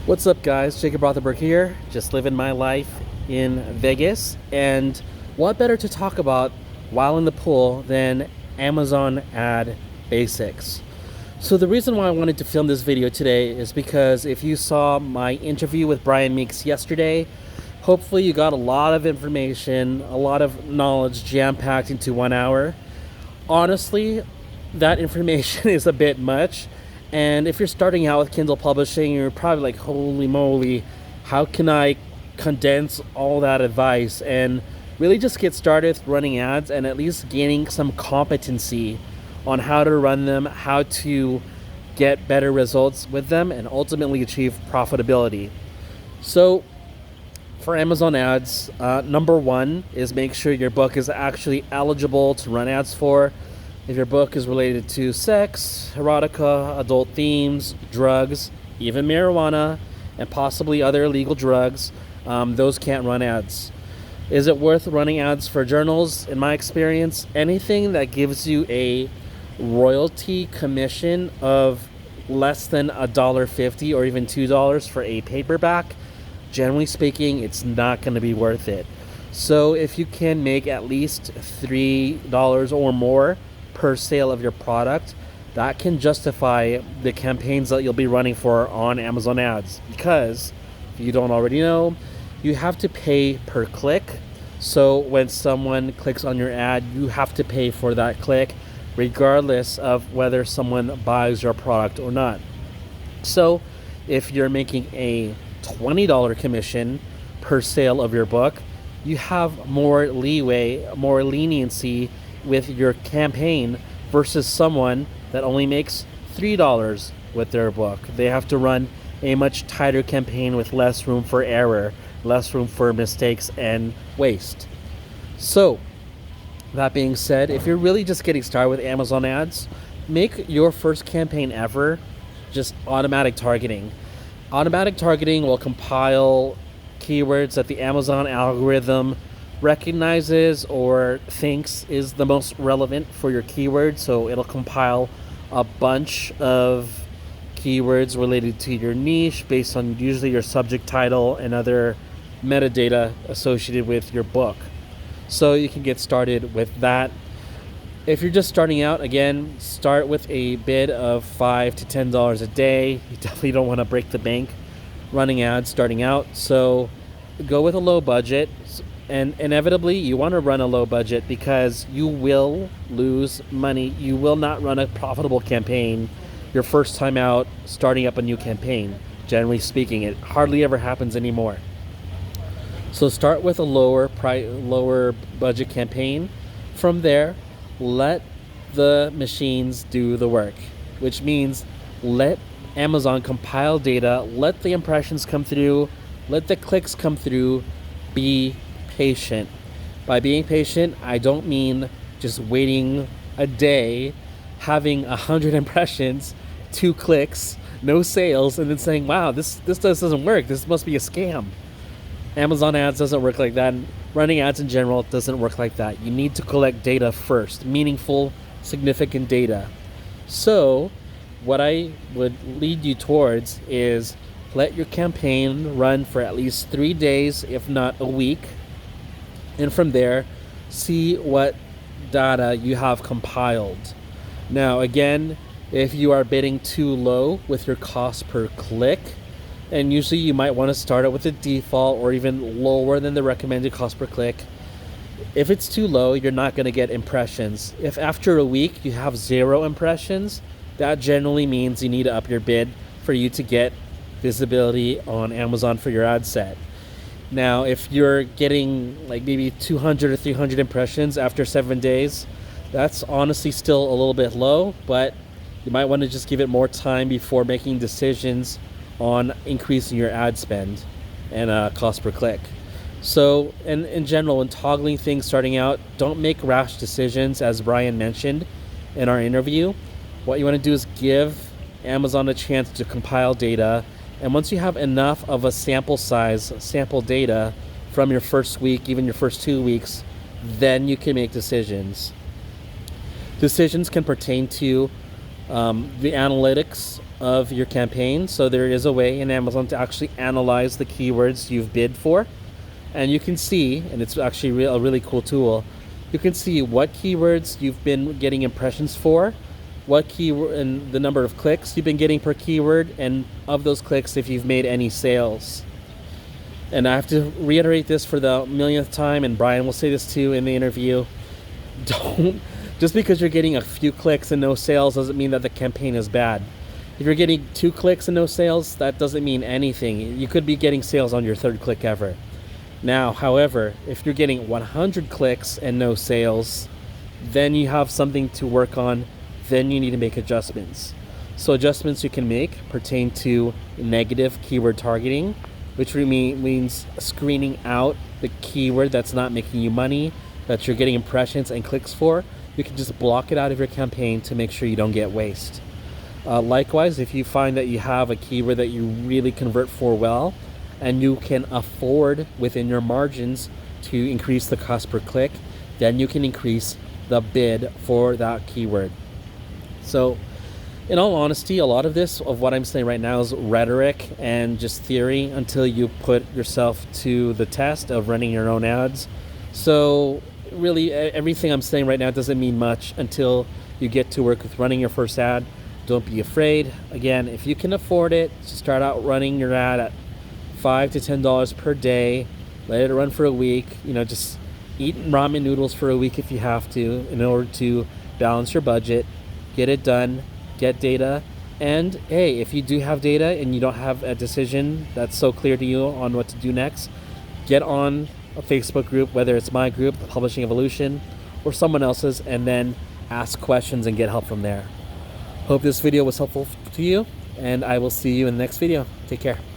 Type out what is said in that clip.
What's up, guys? Jacob Rothenberg here, just living my life in Vegas. And what better to talk about while in the pool than Amazon ad basics? So the reason why I wanted to film this video today is because if you saw my interview with Brian Meeks yesterday, hopefully you got a lot of information, a lot of knowledge jam-packed into 1 hour. Honestly, that information is a bit much. And if you're starting out with Kindle publishing, you're probably like, holy moly, how can I condense all that advice and really just get started running ads and at least gaining some competency on how to run them, how to get better results with them, and ultimately achieve profitability. So for Amazon ads, number one is make sure your book is actually eligible to run ads for. If your book is related to sex, erotica, adult themes, drugs, even marijuana, and possibly other illegal drugs, those can't run ads. Is it worth running ads for journals? In my experience, anything that gives you a royalty commission of less than $1.50 or even $2 for a paperback, generally speaking, it's not going to be worth it. So if you can make at least $3 or more per sale of your product, that can justify the campaigns that you'll be running for on Amazon ads. Because if you don't already know, you have to pay per click. So when someone clicks on your ad, you have to pay for that click regardless of whether someone buys your product or not. So if you're making a $20 commission per sale of your book, you have more leeway, more leniency with your campaign versus someone that only makes $3 with their book. They have to run a much tighter campaign with less room for error, less room for mistakes and waste. So that being said, if you're really just getting started with Amazon ads, make your first campaign ever just automatic targeting. Automatic targeting will compile keywords that the Amazon algorithm recognizes or thinks is the most relevant for your keyword. So it'll compile a bunch of keywords related to your niche based on usually your subject title and other metadata associated with your book. So you can get started with that. If you're just starting out, again, start with a bid of $5 to $10 a day. You definitely don't want to break the bank running ads starting out. So go with a low budget. And inevitably, you want to run a low budget because you will lose money. You will not run a profitable campaign your first time out starting up a new campaign. Generally speaking, it hardly ever happens anymore. So start with a lower budget campaign. From there, let the machines do the work, which means let Amazon compile data, let the impressions come through, let the clicks come through. Be patient. By being patient, I don't mean just waiting a day, having 100 impressions, 2 clicks, no sales, and then saying, wow, this doesn't work. This must be a scam. Amazon ads doesn't work like that. Running ads in general doesn't work like that. You need to collect data first, meaningful, significant data. So what I would lead you towards is let your campaign run for at least 3 days, if not a week. And from there, see what data you have compiled. Now, again, if you are bidding too low with your cost per click, and usually you might want to start it with a default or even lower than the recommended cost per click. If it's too low, you're not going to get impressions. If after a week you have 0 impressions, that generally means you need to up your bid for you to get visibility on Amazon for your ad set. Now, if you're getting like maybe 200 or 300 impressions after 7 days, that's honestly still a little bit low, but you might want to just give it more time before making decisions on increasing your ad spend and cost per click. So in general, when toggling things starting out, don't make rash decisions, as Brian mentioned in our interview. What you want to do is give Amazon a chance to compile data. And once you have enough of a sample size, sample data from your first week, even your first 2 weeks, then you can make decisions. Decisions can pertain to the analytics of your campaign. So there is a way in Amazon to actually analyze the keywords you've bid for. And you can see, and it's actually a really cool tool, you can see what keywords you've been getting impressions for, what keyword and the number of clicks you've been getting per keyword, and of those clicks, if you've made any sales. And I have to reiterate this for the millionth time, and Brian will say this too in the interview. Don't, just because you're getting a few clicks and no sales doesn't mean that the campaign is bad. If you're getting 2 clicks and no sales, that doesn't mean anything. You could be getting sales on your 3rd click ever. Now, however, if you're getting 100 clicks and no sales, then you have something to work on. Then you need to make adjustments. So adjustments you can make pertain to negative keyword targeting, which means screening out the keyword that's not making you money, that you're getting impressions and clicks for. You can just block it out of your campaign to make sure you don't get waste. Likewise, if you find that you have a keyword that you really convert for well, and you can afford within your margins to increase the cost per click, then you can increase the bid for that keyword. So in all honesty, a lot of this, of what I'm saying right now, is rhetoric and just theory until you put yourself to the test of running your own ads. So really, everything I'm saying right now doesn't mean much until you get to work with running your first ad. Don't be afraid. Again, if you can afford it, just start out running your ad at $5 to $10 per day. Let it run for a week. Just eat ramen noodles for a week if you have to, in order to balance your budget. Get it done. Get data. And hey, if you do have data and you don't have a decision that's so clear to you on what to do next, get on a Facebook group, whether it's my group, the Publishing Evolution, or someone else's, and then ask questions and get help from there. Hope this video was helpful to you, and I will see you in the next video. Take care.